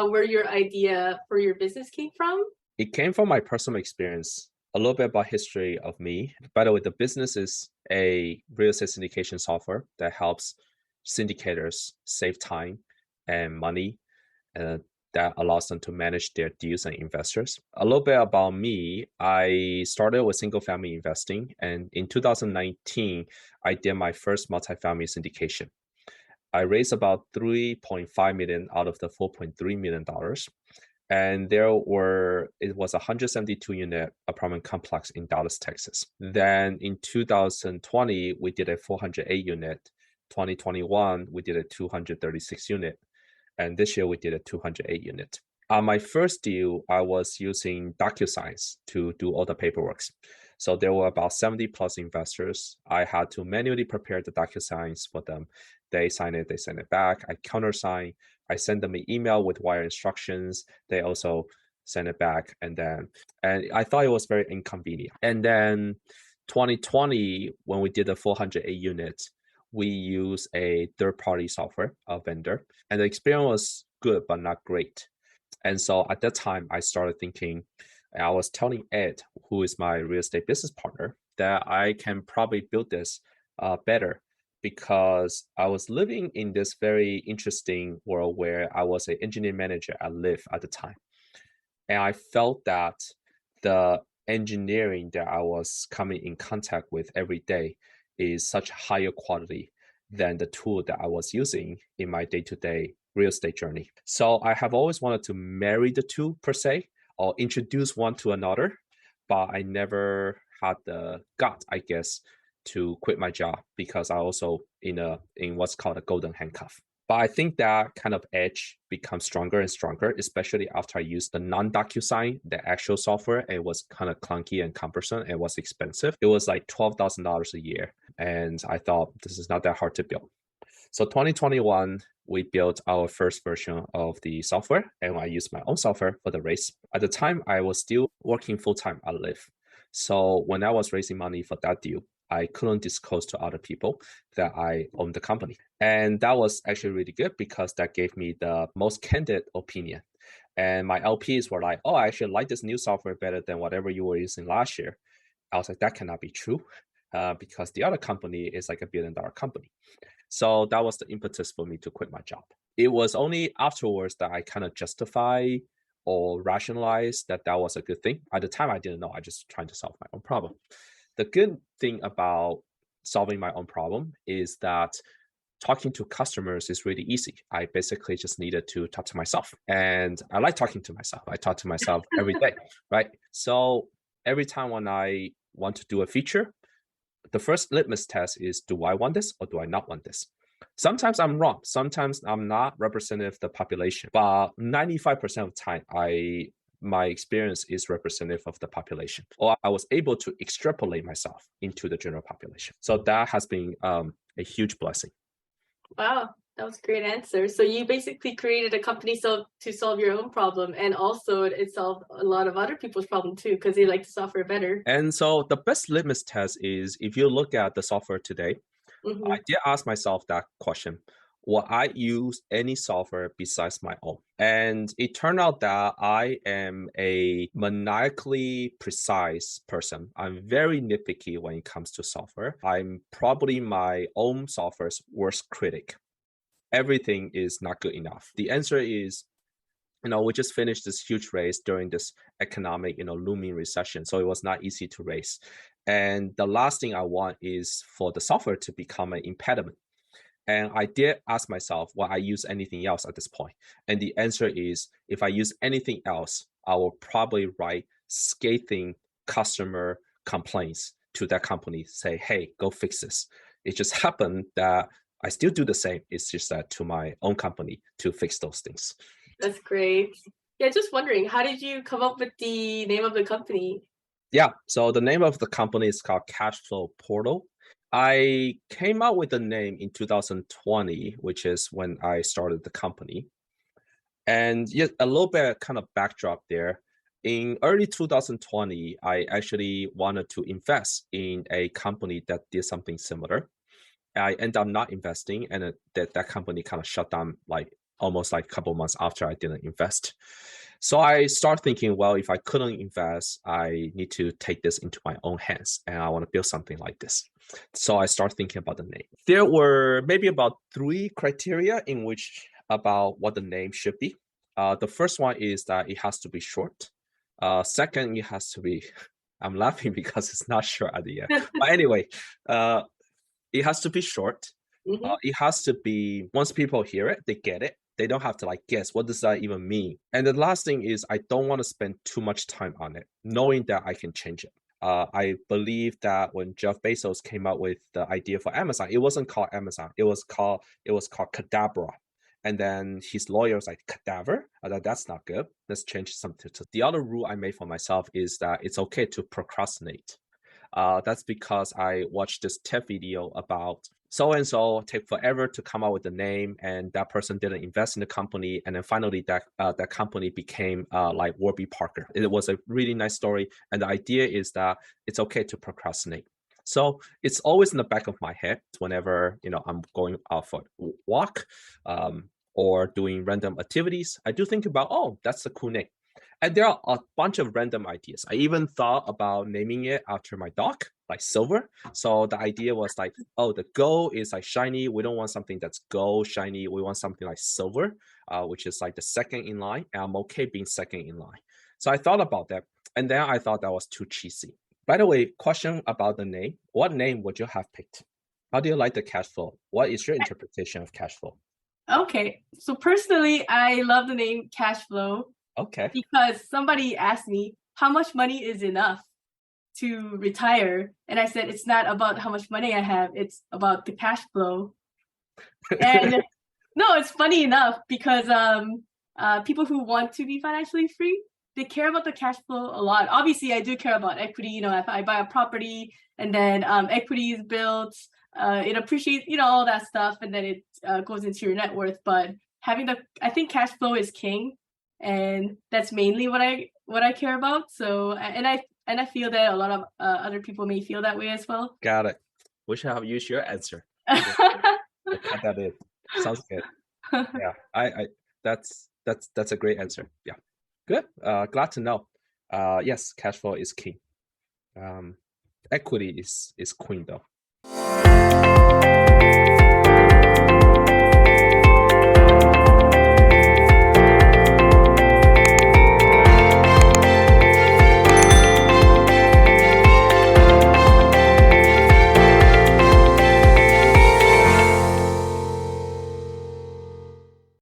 where your idea for your business came from? It came from my personal experience. A little bit about history of me. By the way, the business is a real estate syndication software that helps syndicators save time and money, and that allows them to manage their deals and investors. A little bit about me. I started with single family investing, and in 2019, I did my first multifamily syndication. I raised about 3.5 million out of the $4.3 million. And it was a 172 unit apartment complex in Dallas, Texas. Then in 2020, we did a 408 unit. 2021, we did a 236 unit. And this year we did a 208 unit. On my first deal, I was using DocuSigns to do all the paperwork. So there were about 70 plus investors. I had to manually prepare the DocuSigns for them. They sign it, they send it back. I countersign. I send them an email with wire instructions. They also send it back. And I thought it was very inconvenient. And then 2020, when we did the 408 units, we use a third-party software, a vendor, and the experience was good, but not great. And so at that time, I started thinking, and I was telling Ed, who is my real estate business partner, that I can probably build this better, because I was living in this very interesting world where I was an engineering manager at Lyft at the time. And I felt that the engineering that I was coming in contact with every day is such higher quality than the tool that I was using in my day-to-day real estate journey. So I have always wanted to marry the two per se, or introduce one to another, but I never had the gut, I guess, to quit my job, because I also in what's called a golden handcuff. But I think that kind of edge becomes stronger and stronger, especially after I used the non-DocuSign, the actual software. It was kind of clunky and cumbersome. It was expensive. It was like $12,000 a year. And I thought, this is not that hard to build. So 2021, we built our first version of the software, and I used my own software for the race. At the time, I was still working full-time at Lyft. So when I was raising money for that deal, I couldn't disclose to other people that I owned the company. And that was actually really good, because that gave me the most candid opinion. And my LPs were like, oh, I actually like this new software better than whatever you were using last year. I was like, that cannot be true, because the other company is like $1 billion company. So that was the impetus for me to quit my job. It was only afterwards that I kind of justify or rationalize that was a good thing. At the time, I didn't know. I just trying to solve my own problem. The good thing about solving my own problem is that talking to customers is really easy. I basically just needed to talk to myself. And I like talking to myself. I talk to myself every day, right? So every time when I want to do a feature, the first litmus test is, do I want this or do I not want this? Sometimes I'm wrong. Sometimes I'm not representative of the population. But 95% of the time, my experience is representative of the population, or I was able to extrapolate myself into the general population. So that has been a huge blessing. Wow, that was a great answer. So you basically created a company to solve your own problem, and also it solved a lot of other people's problem too, because they like the software better. And so the best litmus test is, if you look at the software today, Mm-hmm. I did ask myself that question. Will I use any software besides my own? And it turned out that I am a maniacally precise person. I'm very nitpicky when it comes to software. I'm probably my own software's worst critic. Everything is not good enough. The answer is, we just finished this huge race during this economic, looming recession. So it was not easy to raise. And the last thing I want is for the software to become an impediment. And I did ask myself, will I use anything else at this point? And the answer is, if I use anything else, I will probably write scathing customer complaints to that company, say, hey, go fix this. It just happened that I still do the same. It's just that to my own company to fix those things. That's great. Yeah, just wondering, how did you come up with the name of the company? Yeah, so the name of the company is called Cashflow Portal. I came out with the name in 2020, which is when I started the company. And yet a little bit kind of backdrop there. In early 2020, I actually wanted to invest in a company that did something similar. I ended up not investing, and that company kind of shut down like almost like a couple months after I didn't invest. So I start thinking, well, if I couldn't invest, I need to take this into my own hands, and I want to build something like this. So I start thinking about the name. There were maybe about 3 criteria in which about what the name should be. The first one is that it has to be short. Second, it has to be, I'm laughing because it's not short at the end. But anyway, it has to be short. Mhm. It has to be, once people hear it, they get it. They don't have to like guess what does that even mean. And the last thing is I don't want to spend too much time on it, knowing that I can change it. I believe that when Jeff Bezos came up with the idea for Amazon, it wasn't called Amazon. It was called Cadabra. And then his lawyer was like, cadaver? That's not good. Let's change something. The other rule I made for myself is that it's okay to procrastinate. That's because I watched this TED video about so-and-so take forever to come up with the name, and that person didn't invest in the company. And then finally that company became like Warby Parker. It was a really nice story. And the idea is that it's okay to procrastinate. So it's always in the back of my head whenever, I'm going out for a walk or doing random activities. I do think about, oh, that's a cool name. And there are a bunch of random ideas. I even thought about naming it after my dog, like Silver. So the idea was like, oh, the gold is like shiny. We don't want something that's gold, shiny. We want something like Silver, which is like the second in line. And I'm okay being second in line. So I thought about that. And then I thought that was too cheesy. By the way, question about the name. What name would you have picked? How do you like the cash flow? What is your interpretation of cash flow? Okay, so personally, I love the name cash flow. Okay. Because somebody asked me how much money is enough to retire, and I said it's not about how much money I have, it's about the cash flow. And no, it's funny enough because people who want to be financially free, they care about the cash flow a lot. Obviously, I do care about equity. If I buy a property and then equity is built, it appreciates, all that stuff, and then it goes into your net worth. But I think cash flow is king, and that's mainly what I care about. So, and I feel that a lot of other people may feel that way as well. Got it. We should have used your answer. We'll cut that in. Sounds good. Yeah, I that's a great answer. Yeah, good. Glad to know. Yes, cash flow is king. Equity is queen though.